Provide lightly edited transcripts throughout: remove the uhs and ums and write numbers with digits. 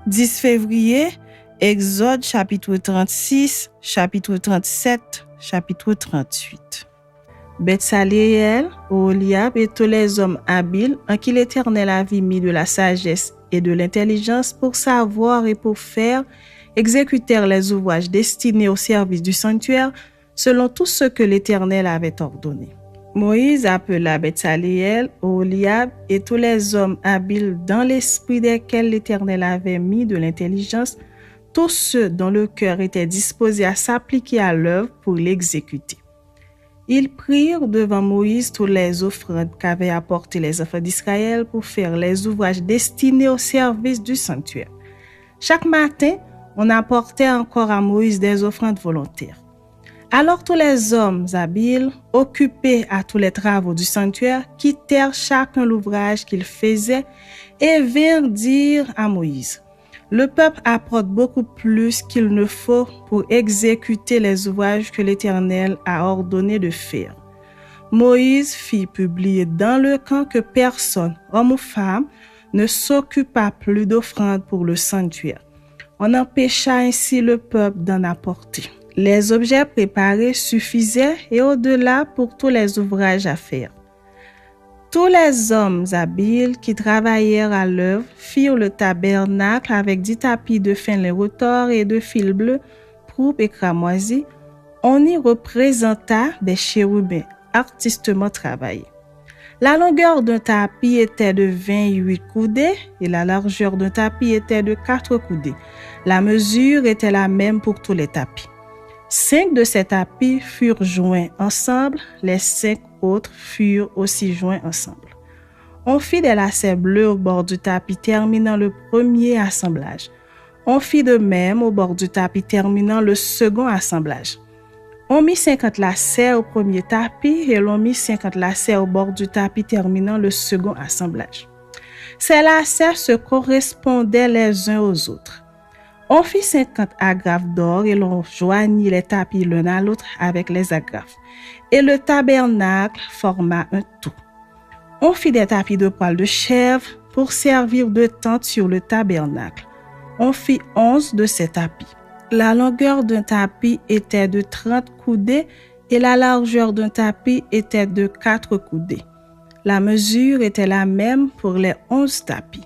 10 février, Exode chapitre 36, chapitre 37, chapitre 38. Betsaleel, Oholiab et tous les hommes habiles en qui l'Éternel avait mis de la sagesse et de l'intelligence pour savoir et pour faire, exécutèrent les ouvrages destinés au service du sanctuaire selon tout ce que l'Éternel avait ordonné. Moïse appela Betsaleel, Oholiab et tous les hommes habiles dans l'esprit desquels l'Éternel avait mis de l'intelligence, tous ceux dont le cœur était disposé à s'appliquer à l'œuvre pour l'exécuter. Ils prirent devant Moïse toutes les offrandes qu'avaient apportées les enfants d'Israël pour faire les ouvrages destinés au service du sanctuaire. Chaque matin, on apportait encore à Moïse des offrandes volontaires. Alors tous les hommes habiles, occupés à tous les travaux du sanctuaire, quittèrent chacun l'ouvrage qu'ils faisaient et vinrent dire à Moïse: « Le peuple apporte beaucoup plus qu'il ne faut pour exécuter les ouvrages que l'Éternel a ordonné de faire. » Moïse fit publier dans le camp que personne, homme ou femme, ne s'occupa plus d'offrandes pour le sanctuaire. On empêcha ainsi le peuple d'en apporter. Les objets préparés suffisaient et au-delà pour tous les ouvrages à faire. Tous les hommes habiles qui travaillèrent à l'œuvre firent le tabernacle avec 10 tapis de fin lin retors et de fil bleu, pourpre et cramoisi. On y représenta des chérubins artistement travaillés. La longueur d'un tapis était de 28 coudées et la largeur d'un tapis était de 4 coudées. La mesure était la même pour tous les tapis. 5 de ces tapis furent joints ensemble, les 5 autres furent aussi joints ensemble. On fit des lacets bleus au bord du tapis terminant le premier assemblage. On fit de même au bord du tapis terminant le second assemblage. On mit 50 lacets au premier tapis et l'on mit 50 lacets au bord du tapis terminant le second assemblage. Ces lacets se correspondaient les uns aux autres. On fit 50 agrafes d'or et l'on joignit les tapis l'un à l'autre avec les agrafes. Et le tabernacle forma un tout. On fit des tapis de poil de chèvre pour servir de tente sur le tabernacle. On fit 11 de ces tapis. La longueur d'un tapis était de 30 coudées et la largeur d'un tapis était de 4 coudées. La mesure était la même pour les 11 tapis.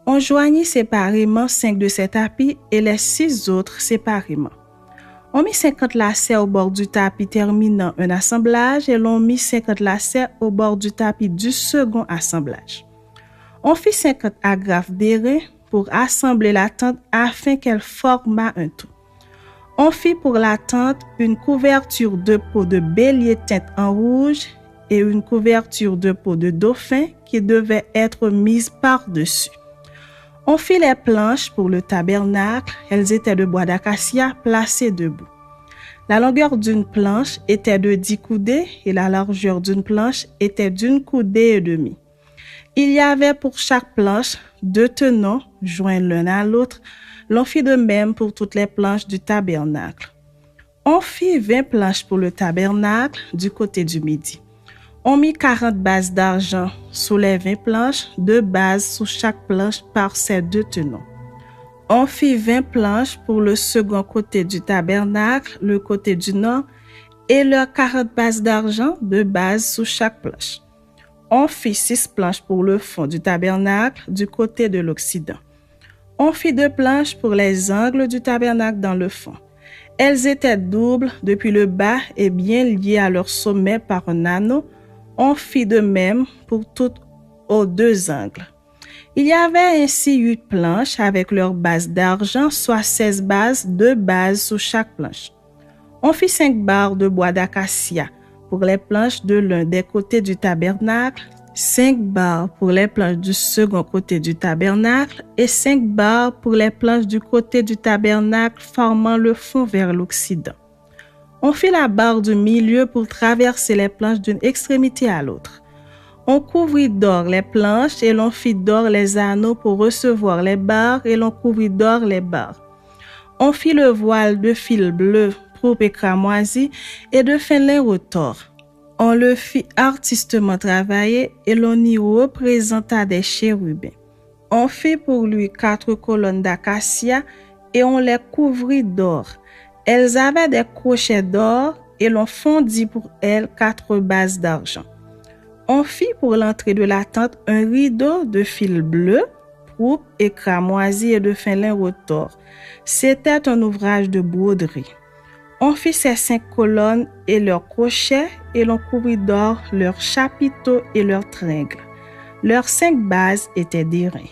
On joignit séparément 5 de ces tapis et les 6 autres séparément. On mit 50 lacets au bord du tapis terminant un assemblage et l'on mit 50 lacets au bord du tapis du second assemblage. On fit 50 agrafes d'airain pour assembler la tente afin qu'elle formât un tout. On fit pour la tente une couverture de peau de bélier teinte en rouge et une couverture de peau de dauphin qui devait être mise par-dessus. On fit les planches pour le tabernacle, elles étaient de bois d'acacia placées debout. La longueur d'une planche était de 10 coudées et la largeur d'une planche était d'1 coudée et demie. Il y avait pour chaque planche 2 tenons joints l'un à l'autre. L'on fit de même pour toutes les planches du tabernacle. On fit 20 planches pour le tabernacle du côté du midi. On mit 40 bases d'argent sous les 20 planches, 2 bases sous chaque planche par ces 2 tenons. On fit 20 planches pour le second côté du tabernacle, le côté du nord, et leurs 40 bases d'argent, 2 bases sous chaque planche. On fit 6 planches pour le fond du tabernacle du côté de l'Occident. On fit 2 planches pour les angles du tabernacle dans le fond. Elles étaient doubles depuis le bas et bien liées à leur sommet par un anneau. On fit de même pour toutes aux 2 angles. Il y avait ainsi 8 planches avec leurs bases d'argent, soit 16 bases, 2 bases sous chaque planche. On fit 5 barres de bois d'acacia pour les planches de l'un des côtés du tabernacle, 5 barres pour les planches du second côté du tabernacle et 5 barres pour les planches du côté du tabernacle formant le fond vers l'Occident. On fit la barre du milieu pour traverser les planches d'une extrémité à l'autre. On couvrit d'or les planches et l'on fit d'or les anneaux pour recevoir les barres et l'on couvrit d'or les barres. On fit le voile de fil bleu, pourpre et cramoisi et de fin lin retors. On le fit artistement travailler et l'on y représenta des chérubins. On fit pour lui 4 colonnes d'acacia et on les couvrit d'or. Elles avaient des crochets d'or et l'on fondit pour elles 4 bases d'argent. On fit pour l'entrée de la tente un rideau de fil bleu, pourpre et cramoisi et de fin lin retors. C'était un ouvrage de broderie. On fit ces 5 colonnes et leurs crochets et l'on couvrit d'or leurs chapiteaux et leurs tringles. Leurs 5 bases étaient d'airain.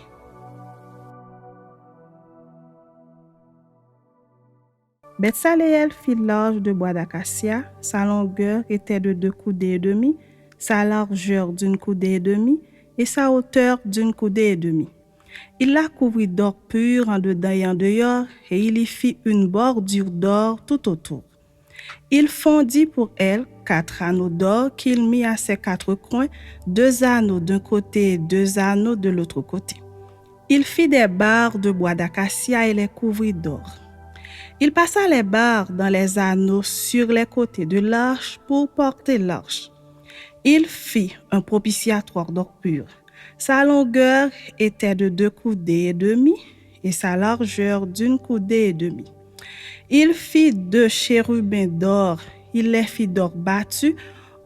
Beth-Saléel fit l'orge de bois d'acacia. Sa longueur était de 2 coudées et demie, sa largeur d'une coudée et demie et sa hauteur d'une coudée et demie. Il la couvrit d'or pur en dedans et en dehors, et il y fit une bordure d'or tout autour. Il fondit pour elle 4 anneaux d'or qu'il mit à ses 4 coins, 2 anneaux d'un côté et 2 anneaux de l'autre côté. Il fit des barres de bois d'acacia et les couvrit d'or. Il passa les barres dans les anneaux sur les côtés de l'arche pour porter l'arche. Il fit un propitiatoire d'or pur. Sa longueur était de 2 coudées et demie et sa largeur d'une coudée et demie. Il fit 2 chérubins d'or. Il les fit d'or battu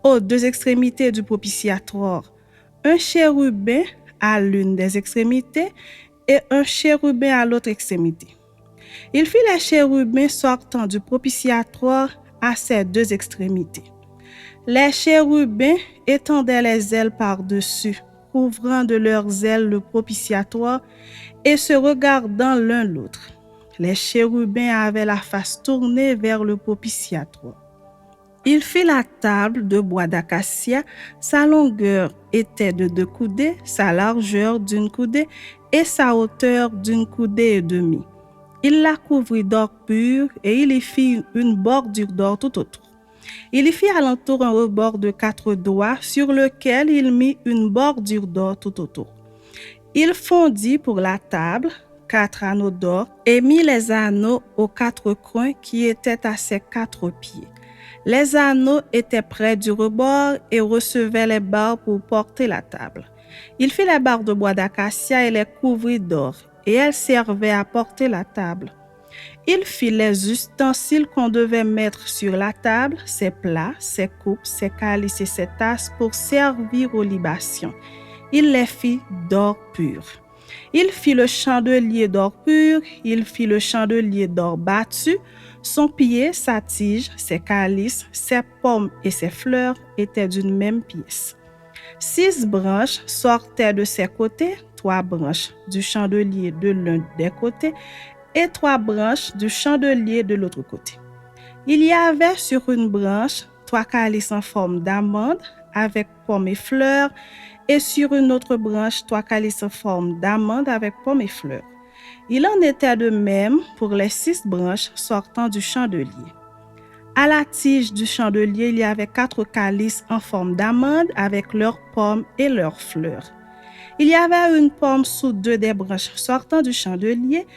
aux 2 extrémités du propitiatoire. Un chérubin à l'une des extrémités et un chérubin à l'autre extrémité. Il fit les chérubins sortant du propitiatoire à ses 2 extrémités. Les chérubins étendaient les ailes par-dessus, couvrant de leurs ailes le propitiatoire et se regardant l'un l'autre. Les chérubins avaient la face tournée vers le propitiatoire. Il fit la table de bois d'acacia. Sa longueur était de 2 coudées, sa largeur d'une coudée et sa hauteur d'une coudée et demie. Il la couvrit d'or pur et il y fit une bordure d'or tout autour. Il y fit alentour un rebord de 4 doigts sur lequel il mit une bordure d'or tout autour. Il fondit pour la table 4 anneaux d'or et mit les anneaux aux 4 coins qui étaient à ses 4 pieds. Les anneaux étaient près du rebord et recevaient les barres pour porter la table. Il fit les barres de bois d'acacia et les couvrit d'or, et elles servaient à porter la table. Il fit les ustensiles qu'on devait mettre sur la table, ses plats, ses coupes, ses calices et ses tasses pour servir aux libations. Il les fit d'or pur. Il fit le chandelier d'or pur, il fit le chandelier d'or battu. Son pied, sa tige, ses calices, ses pommes et ses fleurs étaient d'une même pièce. 6 branches sortaient de ses côtés, 3 branches du chandelier de l'un des côtés et 3 branches du chandelier de l'autre côté. Il y avait sur une branche 3 calices en forme d'amande avec pommes et fleurs, et sur une autre branche 3 calices en forme d'amande avec pommes et fleurs. Il en était de même pour les 6 branches sortant du chandelier. À la tige du chandelier, il y avait 4 calices en forme d'amande avec leurs pommes et leurs fleurs. Il y avait une pomme sous 2 des branches sortant du chandelier,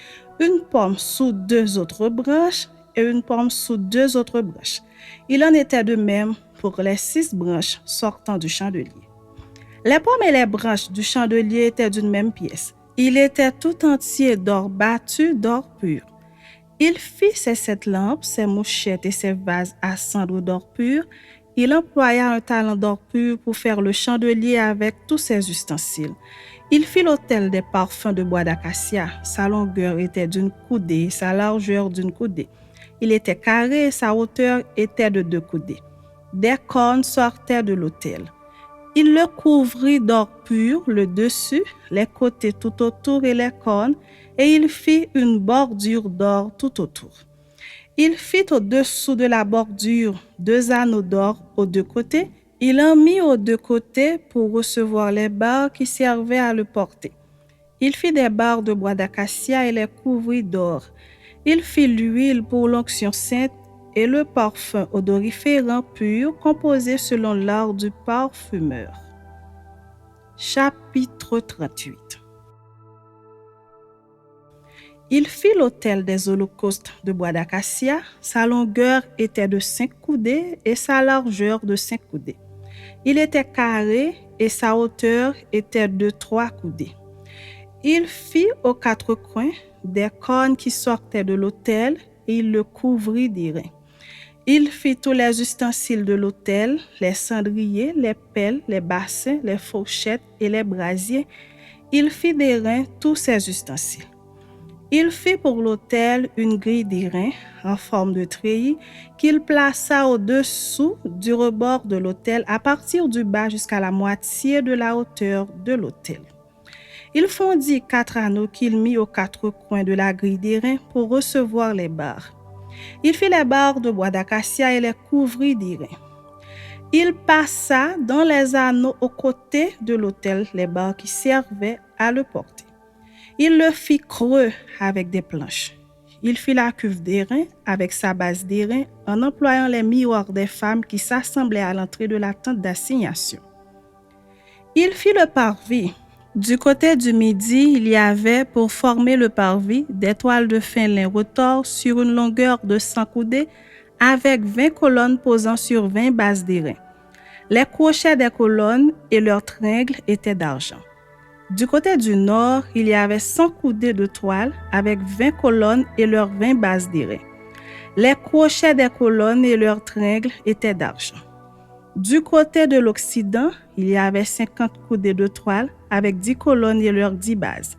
une pomme sous 2 autres branches et une pomme sous 2 autres branches. Il en était de même pour les 6 branches sortant du chandelier. Les pommes et les branches du chandelier étaient d'une même pièce. Il était tout entier d'or battu, d'or pur. Il fit ses 7 lampes, ses mouchettes et ses vases à cendre d'or pur. Il employa un talent d'or pur pour faire le chandelier avec tous ses ustensiles. Il fit l'autel des parfums de bois d'acacia. Sa longueur était d'une coudée, sa largeur d'une coudée. Il était carré et sa hauteur était de 2 coudées. Des cornes sortaient de l'autel. Il le couvrit d'or pur, le dessus, les côtés tout autour et les cornes, et il fit une bordure d'or tout autour. Il fit au-dessous de la bordure 2 anneaux d'or aux 2 côtés. Il en mit aux 2 côtés pour recevoir les barres qui servaient à le porter. Il fit des barres de bois d'acacia et les couvrit d'or. Il fit l'huile pour l'onction sainte et le parfum odoriférant pur composé selon l'art du parfumeur. Chapitre 38. Il fit l'autel des holocaustes de bois d'acacia. Sa longueur était de 5 coudées et sa largeur de 5 coudées. Il était carré et sa hauteur était de 3 coudées. Il fit aux quatre coins des cornes qui sortaient de l'autel et il le couvrit d'airain. Il fit tous les ustensiles de l'autel, les cendriers, les pelles, les bassins, les fourchettes et les brasiers. Il fit d'airain tous ces ustensiles. Il fit pour l'autel une grille d'airain en forme de treillis qu'il plaça au-dessous du rebord de l'autel à partir du bas jusqu'à la moitié de la hauteur de l'autel. Il fondit 4 anneaux qu'il mit aux 4 coins de la grille d'airain pour recevoir les barres. Il fit les barres de bois d'acacia et les couvrit d'airain. Il passa dans les anneaux aux côtés de l'autel les barres qui servaient à le porter. Il le fit creux avec des planches. Il fit la cuve d'airain avec sa base d'airain en employant les miroirs des femmes qui s'assemblaient à l'entrée de la tente d'assignation. Il fit le parvis. Du côté du midi, il y avait pour former le parvis des toiles de fin lin retors sur une longueur de 100 coudées avec 20 colonnes posant sur 20 bases d'airain. Les crochets des colonnes et leurs tringles étaient d'argent. Du côté du nord, il y avait 100 coudées de toile avec 20 colonnes et leurs 20 bases d'airain. Les crochets des colonnes et leurs tringles étaient d'argent. Du côté de l'Occident, il y avait 50 coudées de toile avec 10 colonnes et leurs 10 bases.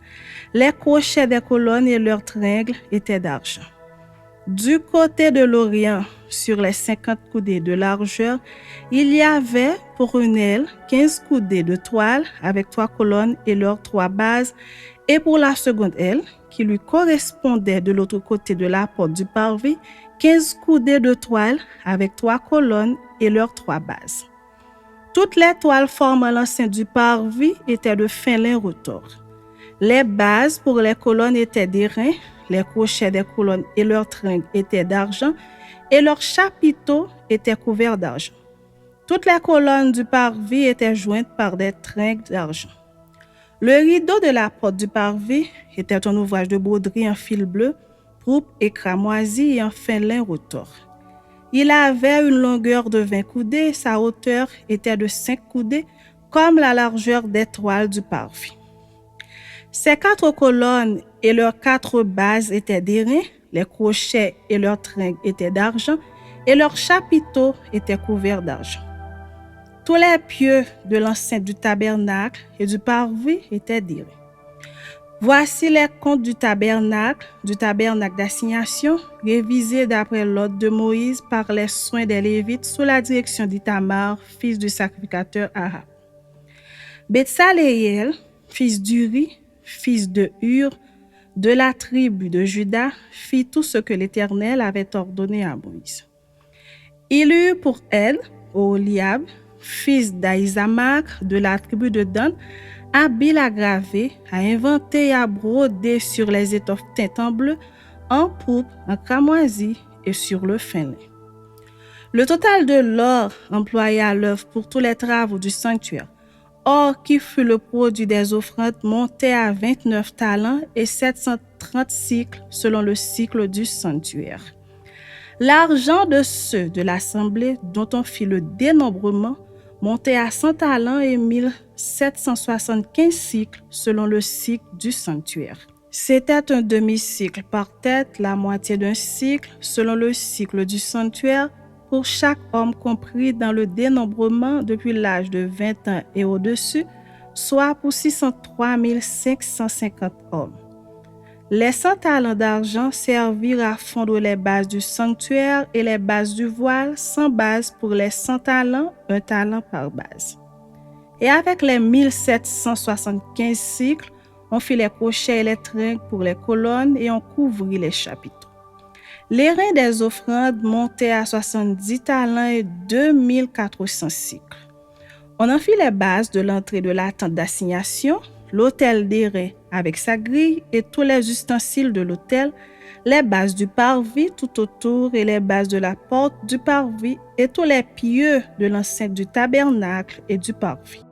Les crochets des colonnes et leurs tringles étaient d'argent. Du côté de l'Orient, sur les 50 coudées de largeur, il y avait pour une aile 15 coudées de toile avec 3 colonnes et leurs 3 bases, et pour la seconde aile, qui lui correspondait de l'autre côté de la porte du parvis, 15 coudées de toile avec 3 colonnes et leurs 3 bases. Toutes les toiles formant l'enceinte du parvis étaient de fin lin retors. Les bases pour les colonnes étaient d'airain, les crochets des colonnes et leurs tringles étaient d'argent, et leurs chapiteaux étaient couverts d'argent. Toutes les colonnes du parvis étaient jointes par des tringles d'argent. Le rideau de la porte du parvis était un ouvrage de broderie en fil bleu, pourpre et cramoisi et en fin lin retors. Il avait une longueur de 20 coudées et sa hauteur était de 5 coudées, comme la largeur des toiles du parvis. Ces 4 colonnes et leurs 4 bases étaient d'airain, les crochets et leurs tringles étaient d'argent, et leurs chapiteaux étaient couverts d'argent. Tous les pieux de l'enceinte du tabernacle et du parvis étaient d'airain. Voici les comptes du tabernacle d'assignation, révisés d'après l'ordre de Moïse par les soins des Lévites sous la direction d'Ithamar, fils du sacrificateur Ahab. Betsaléel, fils d'Uri, fils de Hur, de la tribu de Juda, fit tout ce que l'Éternel avait ordonné à Moïse. Il eut pour aide Oholiab, fils d'Ahisamach, de la tribu de Dan, habile à graver, à inventer et à broder sur les étoffes teintes en bleu, en pourpre, en cramoisi et sur le fin lin. Le total de l'or employé à l'œuvre pour tous les travaux du sanctuaire, or qui fut le produit des offrandes, montait à 29 talents et 730 cycles selon le cycle du sanctuaire. L'argent de ceux de l'assemblée dont on fit le dénombrement montait à 100 talents et 1775 cycles selon le cycle du sanctuaire. C'était un demi-cycle par tête, la moitié d'un cycle selon le cycle du sanctuaire pour chaque homme compris dans le dénombrement depuis l'âge de 20 ans et au-dessus, soit pour 603 550 hommes. Les 100 talents d'argent servirent à fondre les bases du sanctuaire et les bases du voile, 100 bases pour les 100 talents, 1 talent par base. Et avec les 1775 cycles, on fit les crochets et les tringles pour les colonnes et on couvrit les chapiteaux. Les reins des offrandes montaient à 70 talents et 2400 cycles. On en fit les bases de l'entrée de la tente d'assignation, l'autel d'airain avec sa grille et tous les ustensiles de l'autel, les bases du parvis tout autour et les bases de la porte du parvis et tous les pieux de l'enceinte du tabernacle et du parvis.